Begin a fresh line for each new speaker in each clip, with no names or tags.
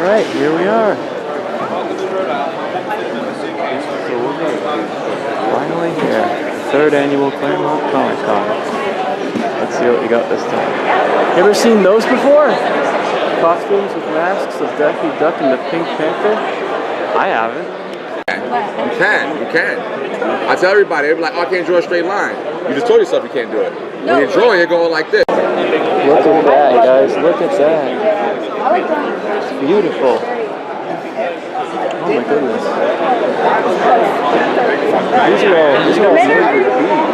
Alright, here we are. Finally here. Third annual Clermont Comic Con. Let's see what we got this time. You ever seen those before? Costumes with masks of Daffy Duck and the Pink Panther? I haven't.
You can. I tell everybody, they're like, oh, I can't draw a straight line. You just told yourself you can't do it. When you're drawing, you're going like this.
Look at that, guys. Look at that. It's beautiful. Oh my goodness. These are all murdered beads.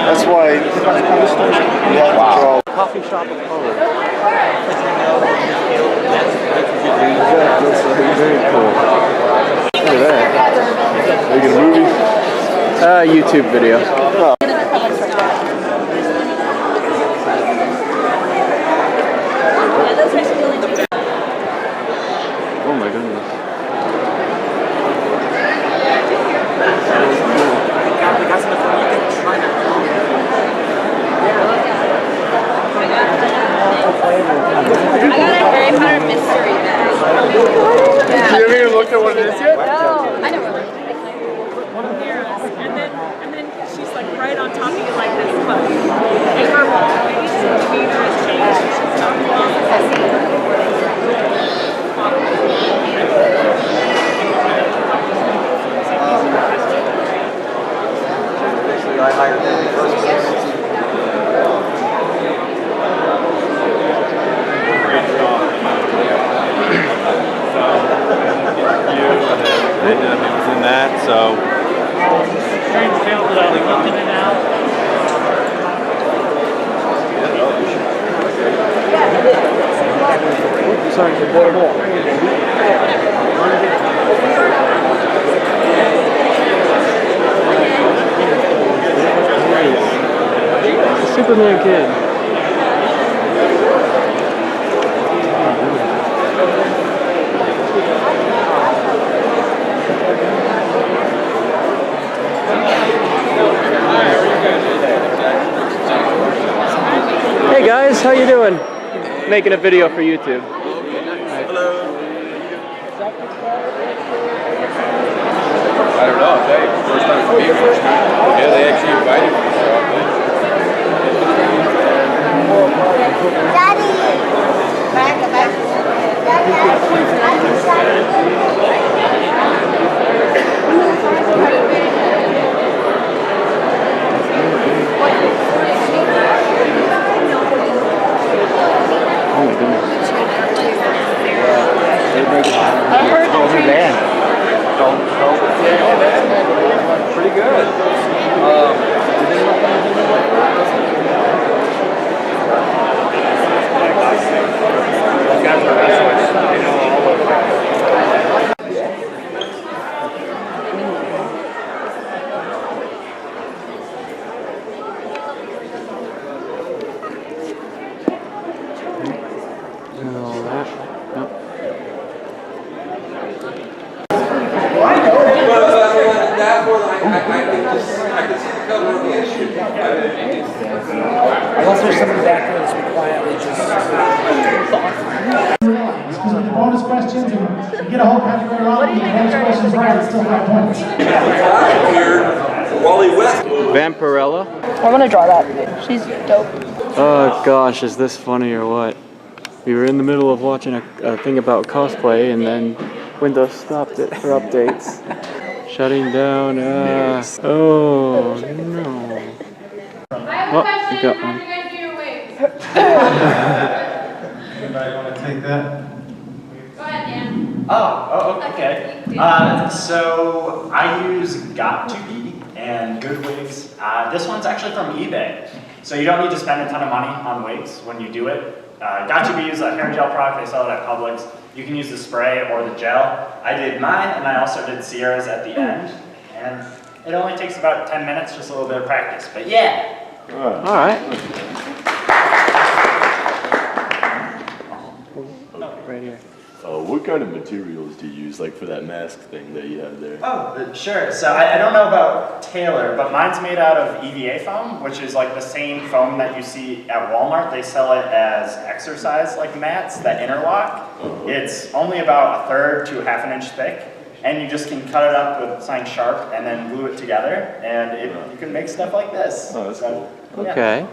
That's why we have to draw.
Coffee shop of colors. Very cool. Look at that.
Making a movie?
YouTube video. Oh. Oh my goodness.
I got a Harry Potter mystery bag.
You haven't even looked at what it is yet?
No, I never looked.
And then she's like right on top of you like this, but in her voice, the demeanor has changed. She's talking about
I hired them first.
It was in that, so.
Strange tale that I looked in and out.
Sorry. The Superman kid. Hey guys, how you doing? Making a video for YouTube.
Hello. I don't know. Hey, first time for me. Yeah, they actually invited me.
Daddy! Back.
Oh my goodness.
I heard the tree.
Pretty good.
Those guys are wrestlers. They know all of them.
And all that. Nope.
I can see the cover of the issue.
Unless there's somebody back there that's quietly just
Because of the bonus questions, and you get a whole category wrong, and the bonus questions right, it's still 5 points.
Wally West.
Vampirella.
I want to draw that. She's dope.
Oh gosh, is this funny or what? We were in the middle of watching a thing about cosplay and then Windows stopped it for updates. Shutting down, oh no. Oh, we got one.
Anybody want to take that?
Go ahead, Dan.
Oh, okay. So I use Got2b and Good Wigs. This one's actually from eBay. So you don't need to spend a ton of money on wigs when you do it. Got2b is a hair gel product. They sell it at Publix. You can use the spray or the gel. I did mine, and I also did Sierra's at the end. And it only takes about 10 minutes, just a little bit of practice. But yeah.
All right. Right here.
What kind of materials do you use, like for that mask thing that you have there?
Oh, sure. So I don't know about Taylor, but mine's made out of EVA foam, which is like the same foam that you see at Walmart. They sell it as exercise like mats that interlock. It's only about 1/3 to 1/2 inch thick, and you just can cut it up with something sharp and then glue it together, and you can make stuff like this.
Oh, that's cool.
Yeah.
Okay.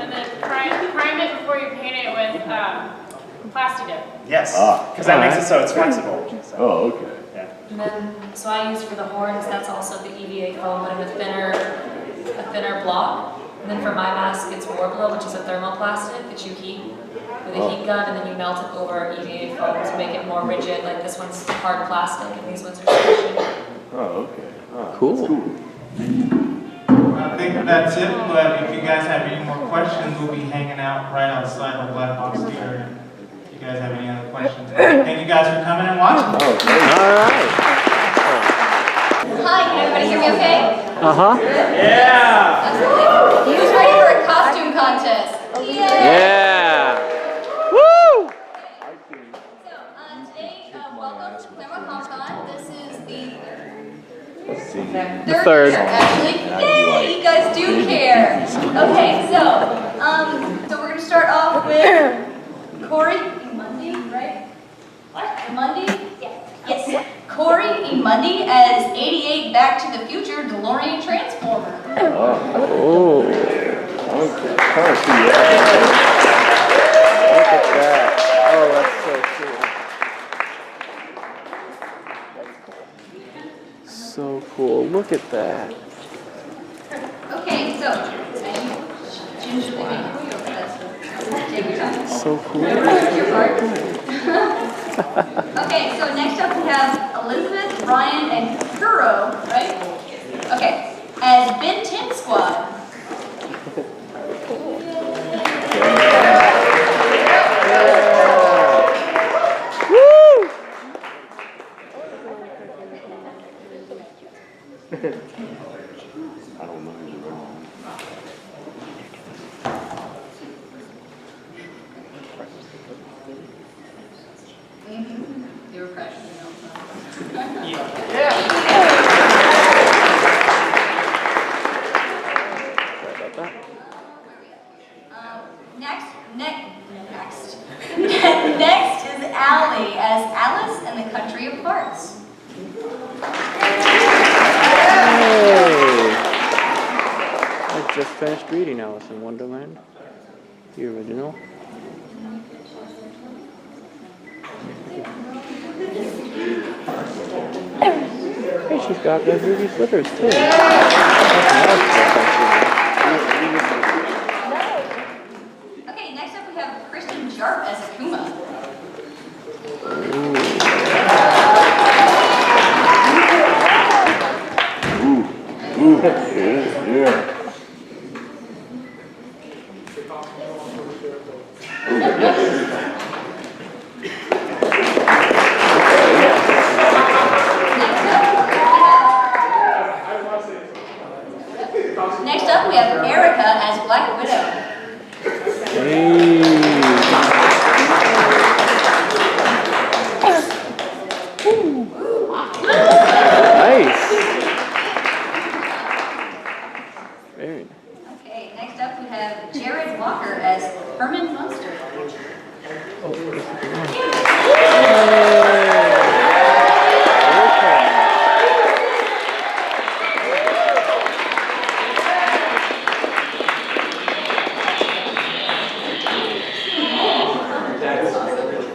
And then prime it before you paint it with plasti dip.
Yes, because that makes it so it's flexible. So.
Oh, okay.
Yeah.
And then, so I use for the horns, that's also the EVA foam, but in a thinner block. And then for my mask, it's Warbler, which is a thermoplastic that you heat with a heat gun, and then you melt it over EVA foam to make it more rigid. Like this one's hard plastic, and these ones are squishy.
Oh, okay.
Cool.
That's cool.
I think that's it, but if you guys have any more questions, we'll be hanging out right outside the Black Box Theater. If you guys have any other questions. Thank you guys for coming and watching.
All right.
Hi, can everybody hear me okay?
Uh-huh.
Yeah!
Absolutely. Who's ready for a costume contest?
Yeah. Woo!
So, today, welcome to Clermont Comic-Con. This is the
third.
year, actually. Yay, you guys do care. Okay, so we're going to start off with Corey Imundi, right? What? Imundi? Yes. Corey Imundi as 88 Back to the Future DeLorean Transformer.
Oh.
Okay. Kind of see that.
Look at that. Oh, that's so cool. So cool. Look at that.
Okay, so gingerly make your way over that, so take your time.
So cool.
Your part. Okay, so next up we have Elizabeth, Ryan, and Kuro, right? Okay, as Ben 10 Squad.
Woo!
I don't know who's wrong.
You were fresh, you know. Next is Allie as Alice in the Country of Hearts.
Hey! I just finished reading Alice in Wonderland, the original. Hey, she's got red ruby slippers too.
Okay, next up we have Kristen Sharp as Akuma.
Yeah.
Next up we have Erica as Black Widow.
Nice. Very nice.
Okay, next up we have Jared Walker as Herman Munster.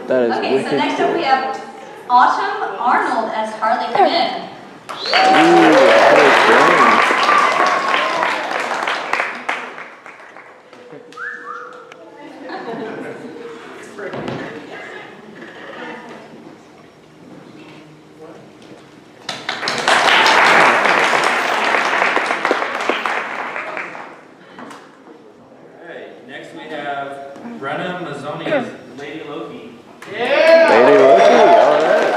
That is
Okay, so
wicked.
next up we have Autumn Arnold as Harley Quinn.
Alright, next we have Brenna Mazzoni as Lady Loki.
Lady Loki, alright.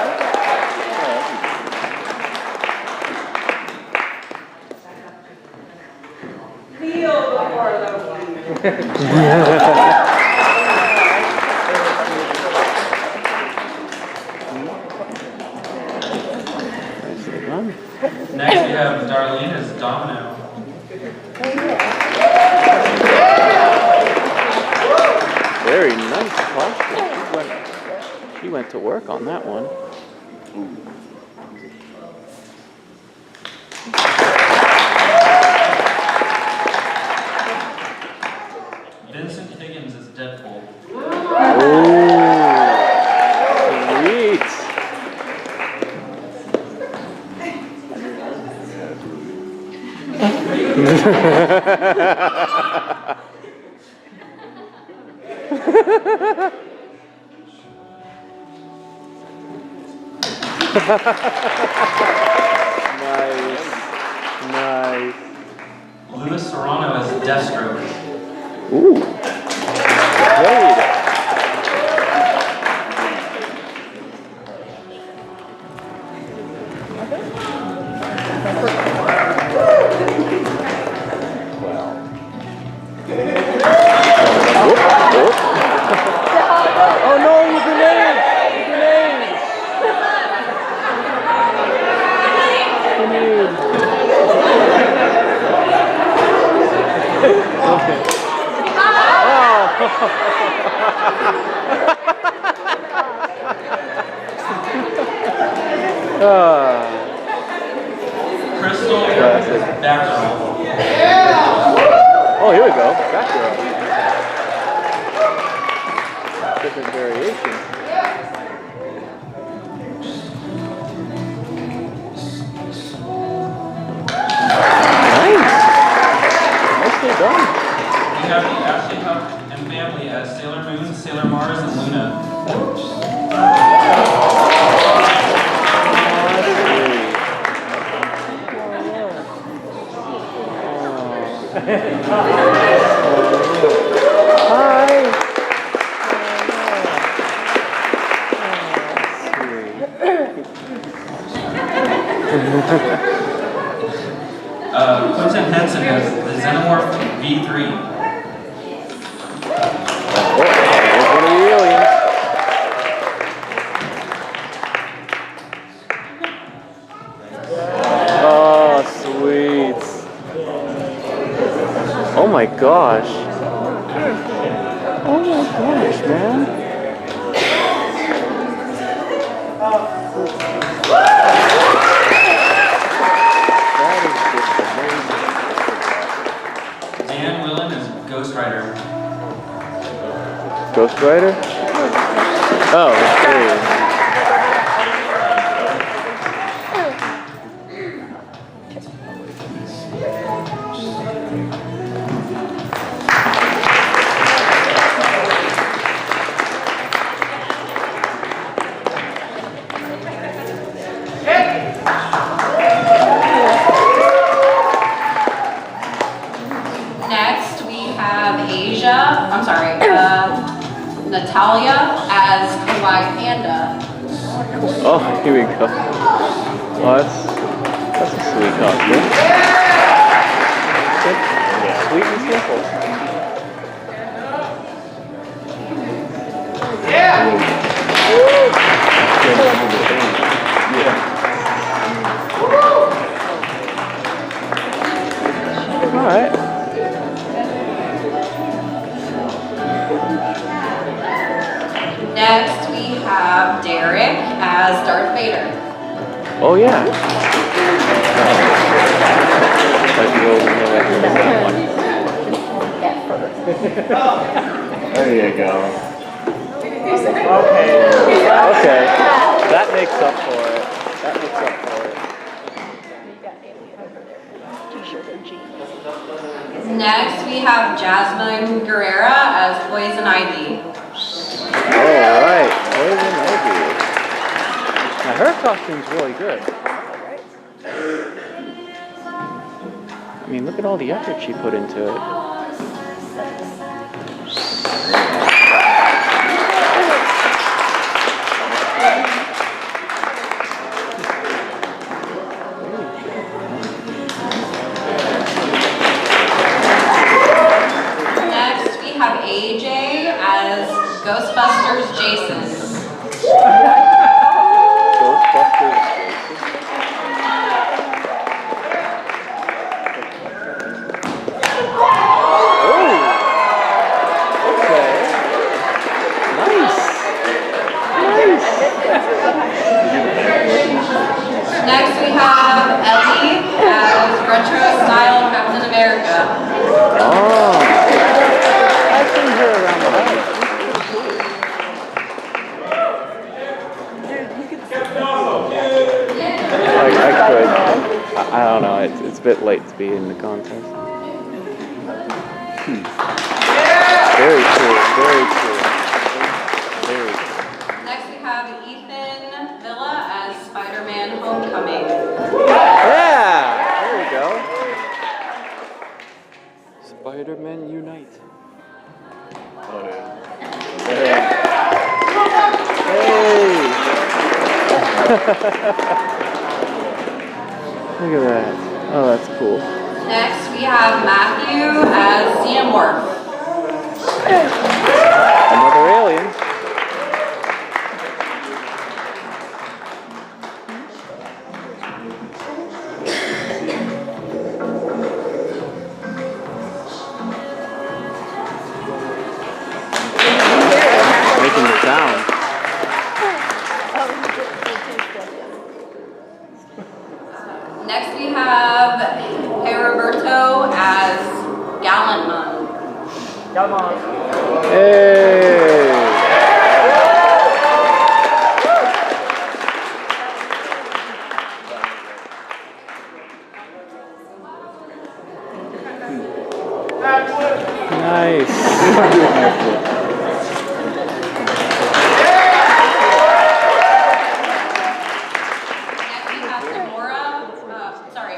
Kneel before Loki.
Domino.
Very nice costume. She went to work on that one.
Vincent Higgins is Deadpool.
Sweet. Nice. Nice.
Louis Serrano is Deathstroke.
Ooh. Played. Oh no, you grenade! Grenade! Grenade! Okay.
Crystal
Classic.
Batgirl.
Oh, here we go. Batgirl. Different variation. Nice. Nicely done.
We have the Ashley Huff and family as Sailor Moon, Sailor Mars, and Luna. Quentin Henson as the Xenomorph V3.
There's one of the aliens. Oh, sweet. Oh my gosh. Oh my gosh, man. That is just amazing.
Dan Willen is Ghost Rider.
Ghost Rider? Oh, there he is.
Next, we have Natalia as Kawaii Panda.
Oh, here we go. Oh, that's a sweet costume. Sweet and simple. All right.
Next, we have Derek as Darth Vader.
Oh yeah.
There you go.
Okay. That makes up for it. That makes up for it.
Next, we have Jasmine Guerrera as Poison Ivy.
Alright, Poison Ivy. Now her costume's really good. I mean, look at all the effort she put into it.
Next, we have AJ as Ghostbusters Jason.
Ghostbusters. Oh. I've seen her around the house. I could. I don't know. It's a bit late to be in the contest. Very cool. Very cool. Very cool.
Next we have Ethan Villa as Spider-Man Homecoming.
Yeah! There we go. Spider-Man Unite.
Oh, yeah.
Hey! Look at that. Oh, that's cool.
Next we have Matthew as Xenomorph.
Another alien. Making the sound.
Next we have Heriberto as Gallantman.
Hey! Nice.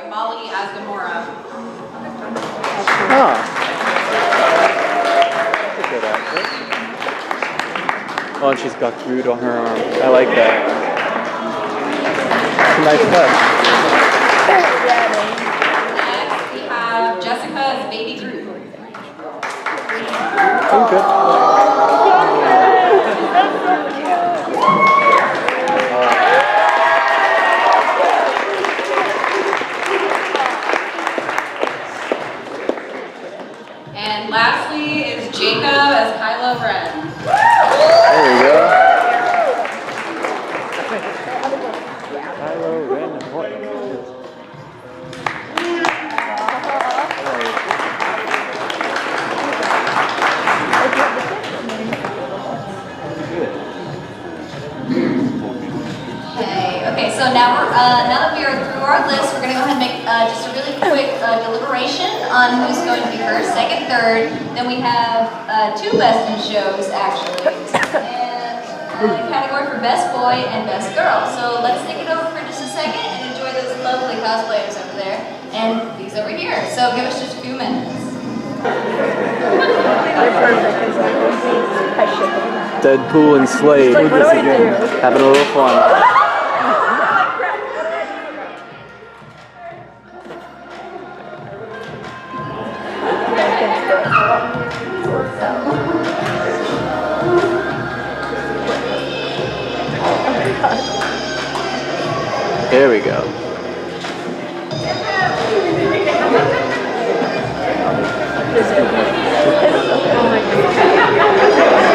Molly as Gamora.
Huh. That's a good outfit. Oh, and she's got Groot on her arm. I like that. It's a nice
Next we have Jessica as Baby Groot.
touch. Okay.
And lastly is Jacob as Kylo Ren.
There we go. Kylo Ren, what?
Okay, so now that we are through our list, we're going to go ahead and make just a really quick deliberation on who's going to be first, second, third. Then we have two Best in Shows, actually, and a category for Best Boy and Best Girl. So let's take it over for just a second and enjoy those lovely cosplayers over there and these over here. So give us just a few minutes.
Deadpool and Slade. Having a little fun. There we go.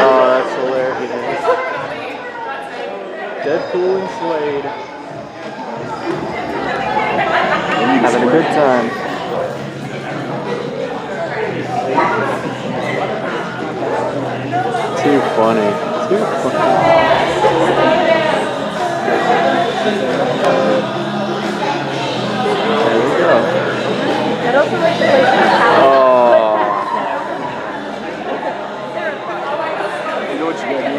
Oh, that's hilarious. Deadpool and Slade. Having a good time. Too funny. Too funny. There we go. Oh.
You know what you gotta do?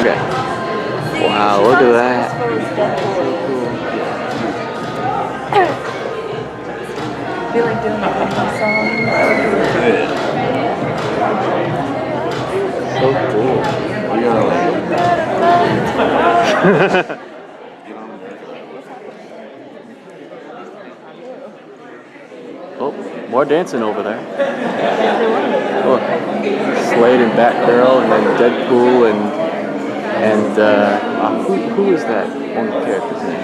Okay. Wow, look at that.
I feel like doing the song.
So cool. Oh, more dancing over there. Look, Slade and Batgirl, and then Deadpool, and who is that one character's name?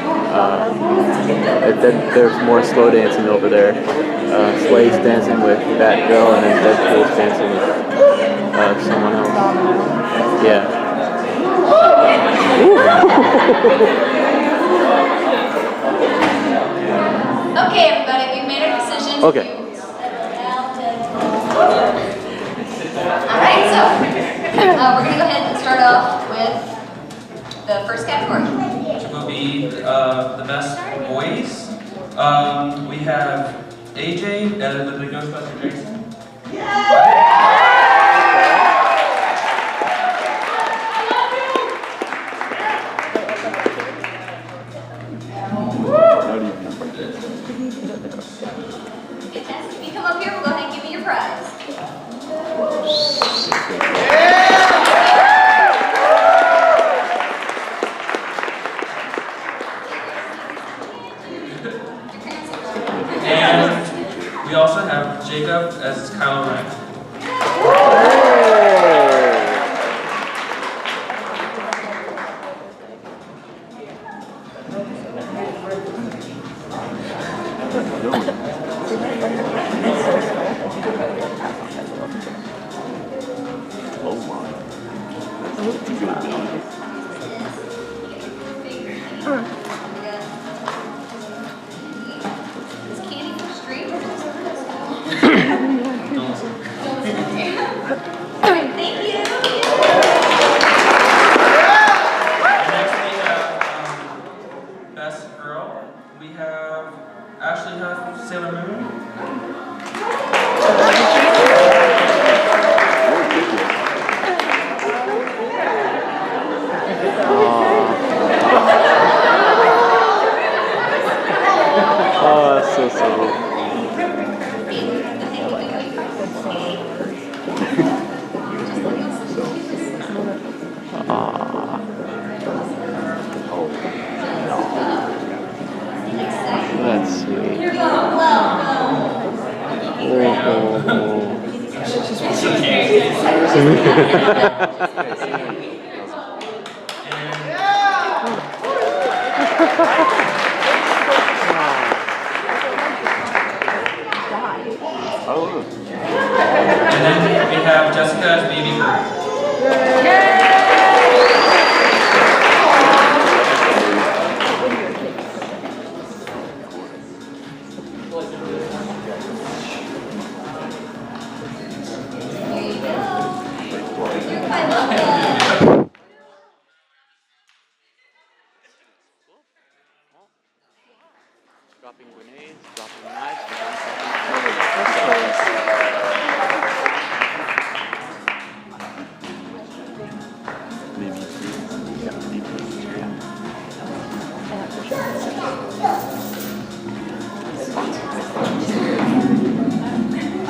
There's more slow dancing over there. Slade's dancing with Batgirl, and then Deadpool's dancing with someone else. Yeah. Okay.
Alright, so we're going to go ahead and start off with the first category.
Which will be the best boys. We have AJ, the Ghostbuster Jason.
Fantastic. If you come up here, we'll go ahead and give you your prize.
And we also have Jacob as Kylo Ren.
Is candy for street? Thank you.
Next we have best girl. We have Ashley Huff, Sailor Moon.
Oh, that's so silly. That's sweet.
You're welcome.
And then we have Jessica as Baby Bird.
Dropping grenades, dropping knives,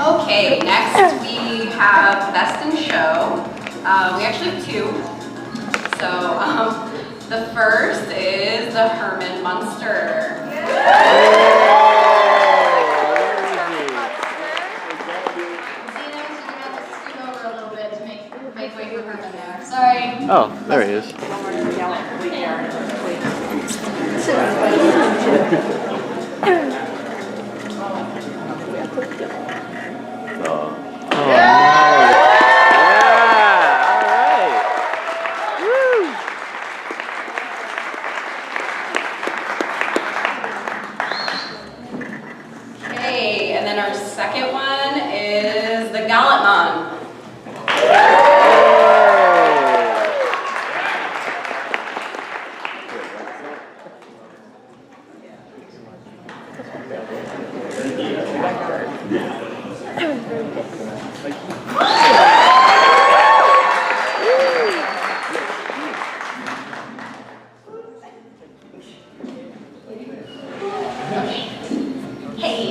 Okay, next we have Best in Show. We actually have two. So the first is the Herman Munster. Sorry.
Oh, there he is.
Okay, and then our second one is the Gallant Man.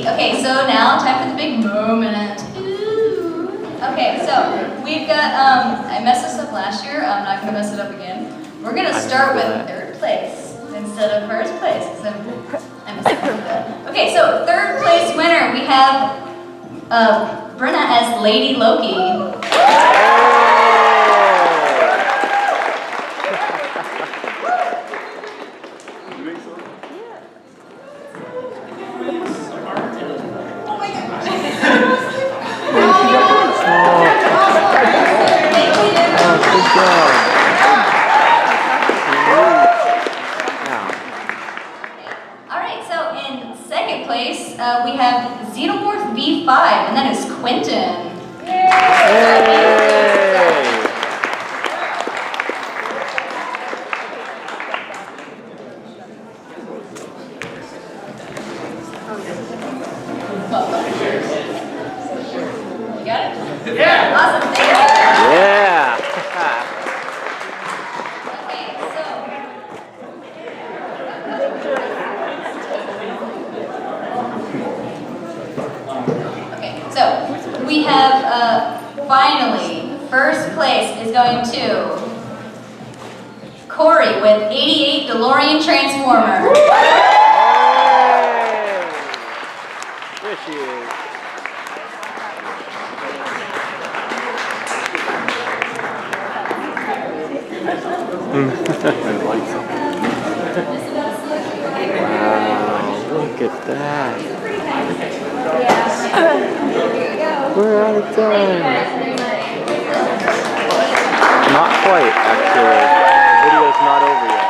Okay, so now time for the big moment. Ooh. Okay, so we've got, I messed this up last year, I'm not gonna mess it up again. We're gonna start with third place instead of first place, because I messed up with that. Okay, so third place winner, we have Brenna as Lady Loki. Alright, so in second place, we have Xenomorph V5, and that is Quentin. You got it? Yeah. Awesome. Thank you.
Yeah.
Okay, so we have finally, first place is going to Corey with 88 DeLorean Transformer.
There she is. Wow, look at that. We're out of time. Not quite, actually. The video's not over yet.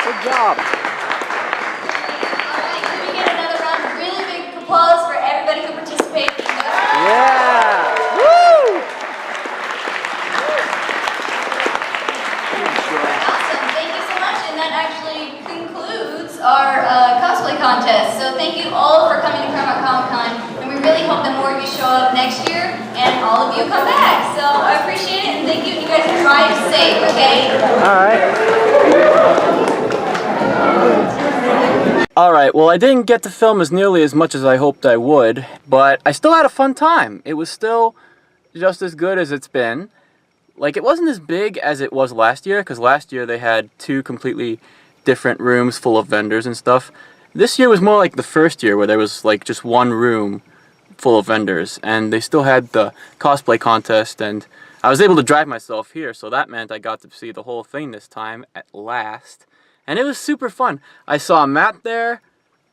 Good job.
Can we get another round of really big applause for everybody who participated in this?
Yeah! Woo!
Awesome, thank you so much, and that actually concludes our cosplay contest. So thank you all for coming to Clermont Comic-Con, and we really hope that more of you show up next year, and all of you come back. So I appreciate it, and thank you, and you guys drive safe, okay?
Alright, well, I didn't get to film as nearly as much as I hoped I would, but I still had a fun time. It was still just as good as it's been. Like, it wasn't as big as it was last year, because last year they had 2 completely different rooms full of vendors and stuff. This year was more like the first year, where there was, like, just one room full of vendors, and they still had the cosplay contest, and I was able to drive myself here, so that meant I got to see the whole thing this time, at last. And it was super fun. I saw Matt there,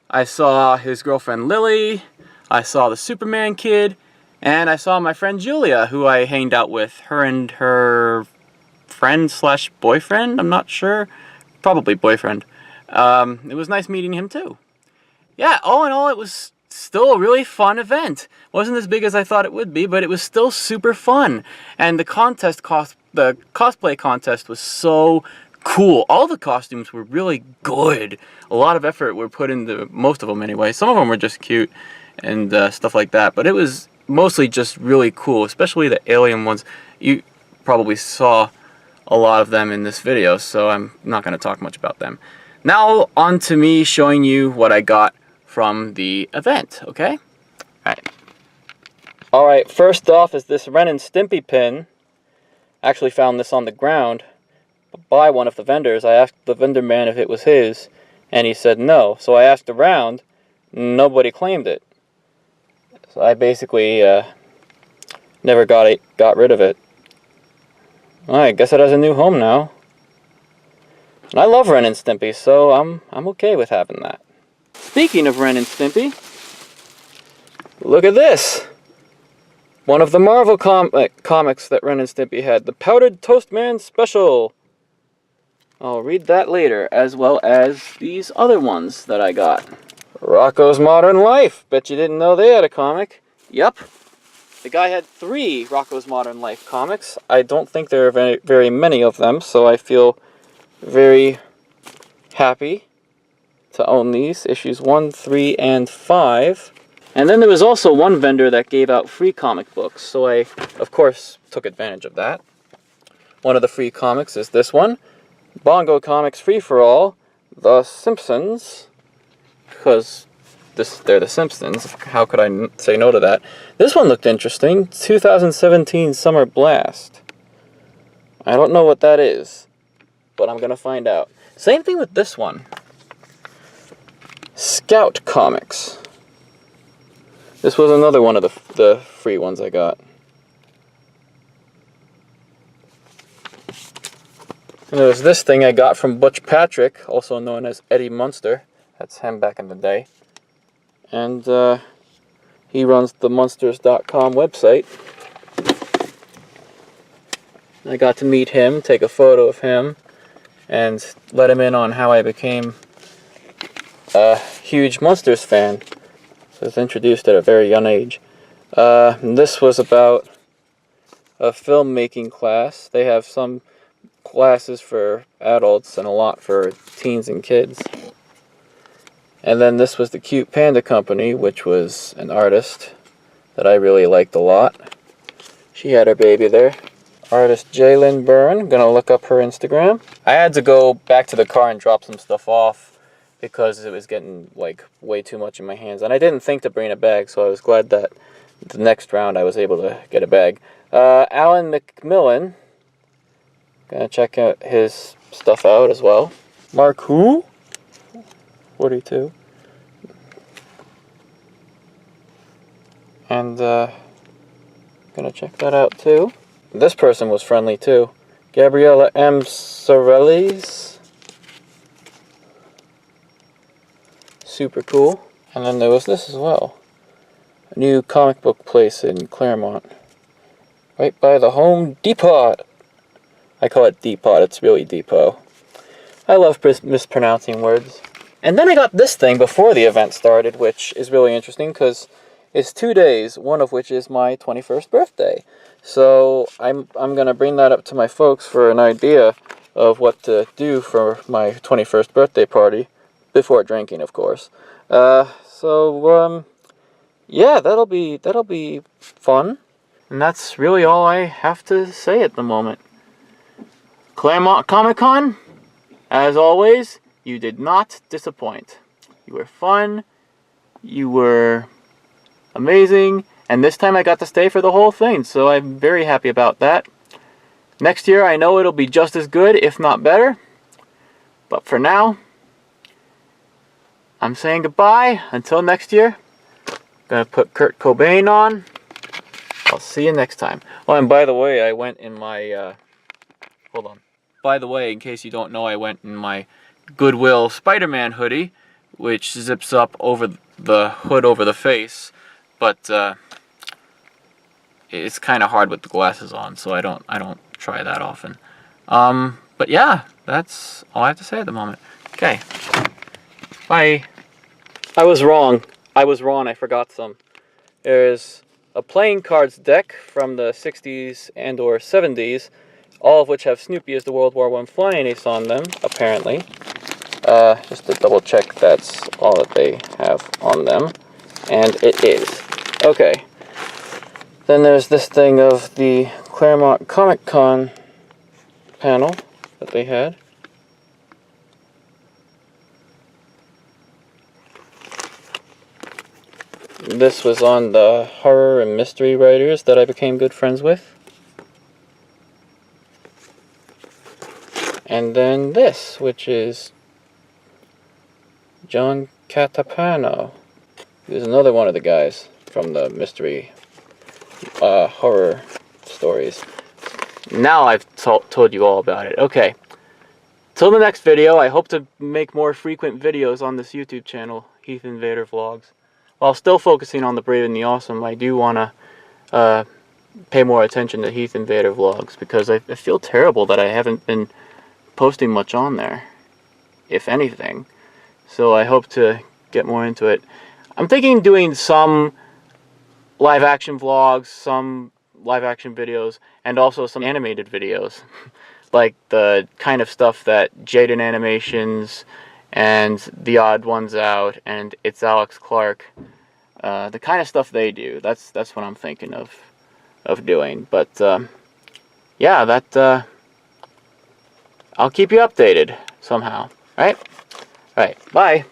I saw his girlfriend Lily, I saw the Superman kid, and I saw my friend Julia, who I hanged out with. Her and her friend slash boyfriend, I'm not sure. Probably boyfriend. It was nice meeting him too. Yeah, all in all, it was still a really fun event. Wasn't as big as I thought it would be, but it was still super fun. And the cosplay contest was so cool. All the costumes were really good. A lot of effort were put into most of them anyway. Some of them were just cute and stuff like that, but it was mostly just really cool, especially the alien ones. You probably saw a lot of them in this video, so I'm not going to talk much about them. Now on to me showing you what I got from the event, okay? Alright, first off is this Ren and Stimpy pin. Actually found this on the ground by one of the vendors. I asked the vendor man if it was his, and he said no. So I asked around, nobody claimed it. So I basically never got rid of it. Well, I guess it has a new home now. And I love Ren and Stimpy, so I'm okay with having that. Speaking of Ren and Stimpy, look at this! One of the Marvel comics that Ren and Stimpy had, the Powdered Toast Man Special. I'll read that later, as well as these other ones that I got. Rocko's Modern Life. Bet you didn't know they had a comic. Yep. The guy had 3 Rocko's Modern Life comics. I don't think there are very many of them, so I feel very happy to own these. Issues 1, 3, and 5. And then there was also one vendor that gave out free comic books, so I, of course, took advantage of that. One of the free comics is this one. Bongo Comics Free for All, The Simpsons, because they're The Simpsons. How could I say no to that? This one looked interesting. 2017 Summer Blast. I don't know what that is, but I'm going to find out. Same thing with this one. Scout Comics. This was another one of the free ones I got. And there's this thing I got from Butch Patrick, also known as Eddie Munster. That's him back in the day. And he runs the Munsters.com website. I got to meet him, take a photo of him, and let him in on how I became a huge Monsters fan. I was introduced at a very young age. This was about a filmmaking class. They have some classes for adults and a lot for teens and kids. And then this was the Cute Panda Company, which was an artist that I really liked a lot. She had her baby there. Artist Jalen Byrne. Gonna look up her Instagram. I had to go back to the car and drop some stuff off because it was getting like way too much in my hands. And I didn't think to bring a bag, so I was glad that the next round I was able to get a bag. Alan McMillan. Gonna check out his stuff out as well. Mark who? 42. And gonna check that out too. This person was friendly too. Gabriella M. Sorellis. Super cool. And then there was this as well. A new comic book place in Clermont. Right by the Home Depot. I call it Depot, it's really Depot. I love mispronouncing words. And then I got this thing before the event started, which is really interesting because it's 2 days, one of which is my 21st birthday. So I'm going to bring that up to my folks for an idea of what to do for my 21st birthday party, before drinking, of course. Yeah, that'll be fun. And that's really all I have to say at the moment. Clermont Comic-Con, as always, you did not disappoint. You were fun, you were amazing, and this time I got to stay for the whole thing, so I'm very happy about that. Next year I know it'll be just as good, if not better. But for now, I'm saying goodbye until next year. Gonna put Kurt Cobain on. I'll see you next time. Oh, and by the way, I went in my, hold on. By the way, in case you don't know, I went in my Goodwill Spider-Man hoodie, which zips up over the hood over the face, but it's kind of hard with the glasses on, so I don't try that often. But yeah, that's all I have to say at the moment. Okay, bye. I was wrong. I forgot some. There's a playing cards deck from the 60s and or 70s, all of which have Snoopy as the World War I flying ace on them, apparently. Just to double check that's all that they have on them. And it is. Okay. Then there's this thing of the Clermont Comic Con panel that they had. This was on the horror and mystery writers that I became good friends with. And then this, which is John Catapano. He was another one of the guys from the mystery horror stories. Now I've told you all about it. Okay. Till the next video, I hope to make more frequent videos on this YouTube channel, Heath Invader Vlogs. While still focusing on the Brave and the Awesome, I do want to pay more attention to Heath Invader Vlogs, because I feel terrible that I haven't been posting much on there, if anything. So I hope to get more into it. I'm thinking doing some live action vlogs, some live action videos, and also some animated videos. Like the kind of stuff that Jaden Animations and The Odd Ones Out and It's Alex Clark, the kind of stuff they do. That's what I'm thinking of doing. But yeah, that I'll keep you updated somehow. Right? Bye.